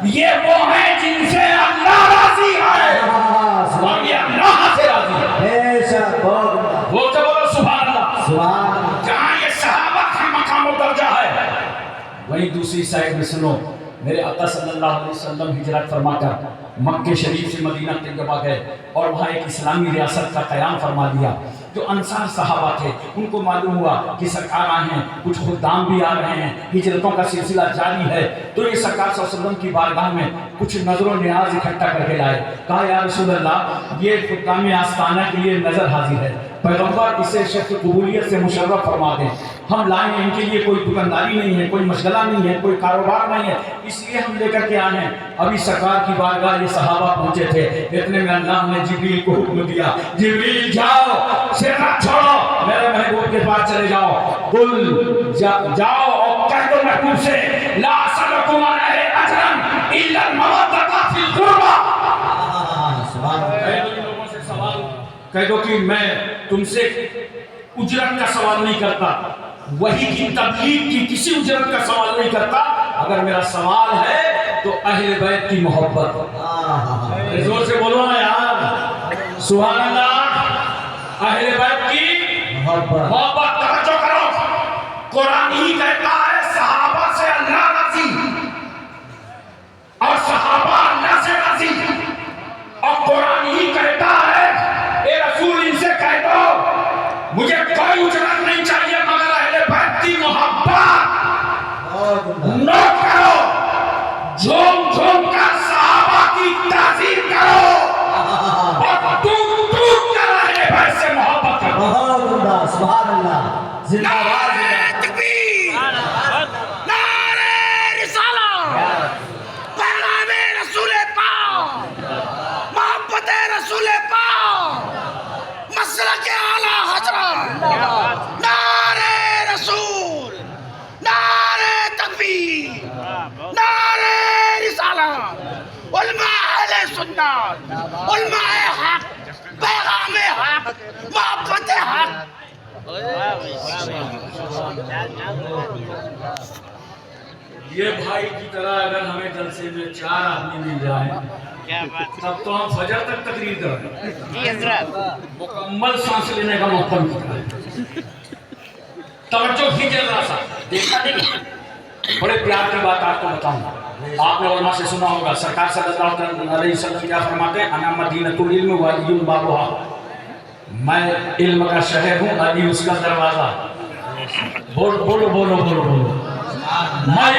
یہ وہ ہیں جن سے اللہ راضی ہے اور یہ اللہ سے راضی ہے. بے شک بہت وہ تو بولو سبحان اللہ. سبحان اللہ. جہاں یہ صحابہ کا مقام و درجہ ہے وہیں دوسری سائڈ میں سنو میرے آقا صلی اللہ علیہ وسلم ہجرت فرما کر مکہ شریف سے مدینہ طیبہ گئے اور وہاں ایک اسلامی ریاست کا قیام فرما دیا. جو انصار صحابہ تھے ان کو معلوم ہوا کہ سرکار آئے ہیں, کچھ خدام بھی آ رہے ہیں, ہجرتوں کا سلسلہ جاری ہے, تو یہ سرکار صلی اللہ علیہ وسلم کی بارگاہ میں کچھ نظر و نیاز اکٹھا کر کے لائے. کہا یا رسول اللہ یہ خدام آستانہ کے لیے نظر حاضر ہے, پیغمبر اسے شرط قبولیت سے مشرف فرما دیں. ہم لائیں ان کے لیے کوئی دکانداری نہیں ہے, کوئی مشغلہ نہیں ہے, کوئی کاروبار نہیں ہے, اس لیے ہم لے کر کے آئے ہیں. ابھی سرکار کی بارگاہ یہ صحابہ پہنچے تھے, اتنے میں اللہ نے جبریل کو حکم دیا, جبریل جاؤ سینا چھوڑو میرے محبوب کے پاس چلے جاؤ, قل جاؤ اور کہہ دو محبوب سے لا اسألکم علیہ اجرا الا المودۃ فی القربى. کہہ دو کہ میں تم سے اجرت کا سوال نہیں کرتا, وحی کی تبلیغ کی کسی اجرت کا سوال نہیں کرتا. اگر میرا سوال ہے تو اہل بیت کی محبت. زور سے بولو نا یار, سبحان اللہ. اہل بیت کی محبت. توجہ کرو, قرآن ہی کہتا ہے صحابہ سے اللہ راضی اور صحابہ اللہ سے راضی, اور قرآن ہی کہتا ہے اے رسول ان سے کہہ دو مجھے کوئی اجرت نہیں چاہیے مگر اہل بیت کی محبت. نوٹ کرو, جھوم جھوم کر صحابہ کی تعظیم کرو اور ٹوٹ ٹوٹ کر اہل بیت سے محبت کرو. بہت عمدہ. سبحان اللہ. زندہ باد. نعرہ تکبیر, نعرہ رسالت, پیغام رسول پاک, محبت رسول پاک, مسلک اعلی حضرت, نعرہ رسول, نعرہ تکبیر, نعرہ رسالت, علماء اہل سنت, علماء حق, پیغام حق, محبت حق. یہ بھائی کی طرح اگر ہمیں جلسے میں 4 آدمی مل جائیں تب تو ہم فجر تک تقریر کریں, مکمل سانس لینے کا موقع ملتا ہے. توجہ کیجیے ذرا سا, دیکھا نہیں, بڑے پیار کی بات آپ کو بتاؤں. آپ نے علماء سے سنا ہوگا سرکار صلی اللہ علیہ وسلم کیا فرماتے ہیں, انا مدینۃ العلم وعلی بابها, میں علم کا شہر ہوں, علی اس کا دروازہ. بولو بولو بولو بولو بولو. میں